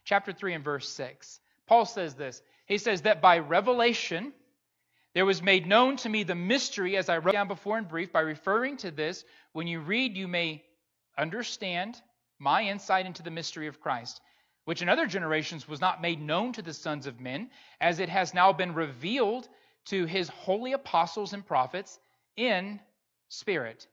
chapter 3 and verse 6. Paul says this. He says that by revelation there was made known to me the mystery, as I wrote down before in brief. By referring to this, when you read, you may understand my insight into the mystery of Christ, which in other generations was not made known to the sons of men, as it has now been revealed to his holy apostles and prophets in spirit.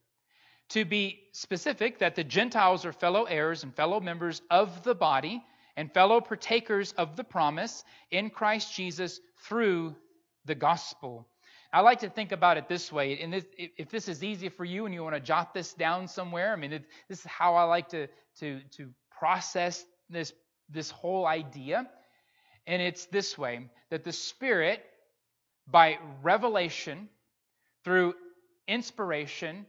To be specific, that the Gentiles are fellow heirs and fellow members of the body and fellow partakers of the promise in Christ Jesus through the gospel. I like to think about it this way, and if this is easy for you and you want to jot this down somewhere, this is how I like to process this whole idea. And it's this way, that the Spirit, by revelation, through inspiration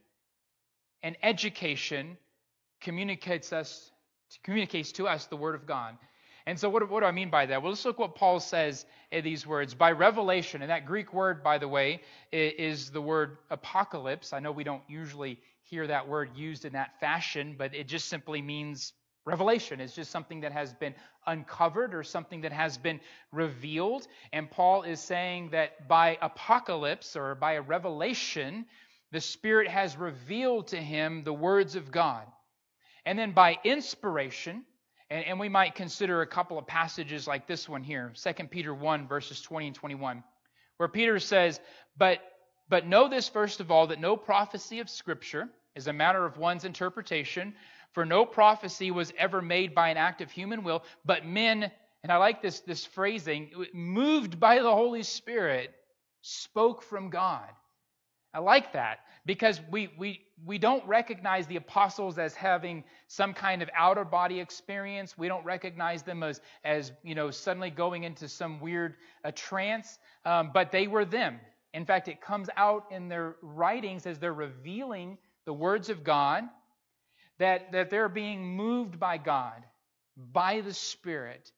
and education, communicates to us the Word of God. And so what do I mean by that? Well, let's look what Paul says in these words. By revelation, and that Greek word, by the way, is the word apocalypse. I know we don't usually hear that word used in that fashion, but it just simply means revelation. It's just something that has been uncovered or something that has been revealed. And Paul is saying that by apocalypse or by a revelation, the Spirit has revealed to him the words of God. And then by inspiration, and we might consider a couple of passages like this one here, 2 Peter 1, verses 20 and 21, where Peter says, But know this first of all, that no prophecy of Scripture is a matter of one's interpretation, for no prophecy was ever made by an act of human will, but men, and I like this phrasing, moved by the Holy Spirit, spoke from God. I like that, because we don't recognize the apostles as having some kind of outer body experience. We don't recognize them as suddenly going into some weird trance, but they were them. In fact, it comes out in their writings as they're revealing the words of God, that they're being moved by God, by the Spirit.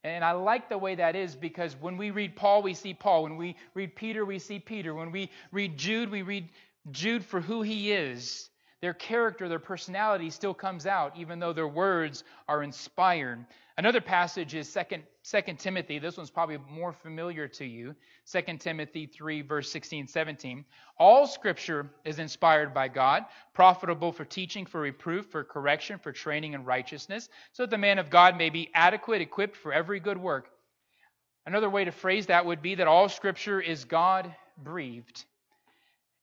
And I like the way that is, because when we read Paul, we see Paul. When we read Peter, we see Peter. When we read Jude, we read Jude for who he is. Their character, their personality still comes out, even though their words are inspired. Another passage is 2 Timothy. This one's probably more familiar to you. 2 Timothy 3, verse 16, 17. All Scripture is inspired by God, profitable for teaching, for reproof, for correction, for training in righteousness, so that the man of God may be adequate, equipped for every good work. Another way to phrase that would be that all Scripture is God-breathed.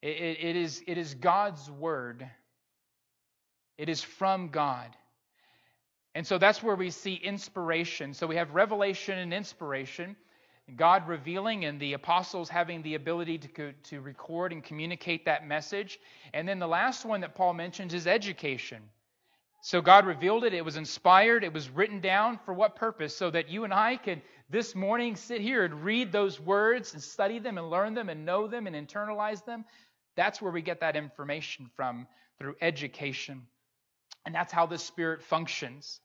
It is God's Word. It is from God. And so that's where we see inspiration. So we have revelation and inspiration, God revealing and the apostles having the ability to record and communicate that message. And then the last one that Paul mentions is education. So God revealed it, it was inspired, it was written down for what purpose? So that you and I could this morning sit here and read those words and study them and learn them and know them and internalize them. That's where we get that information from, through education. And that's how the Spirit functions.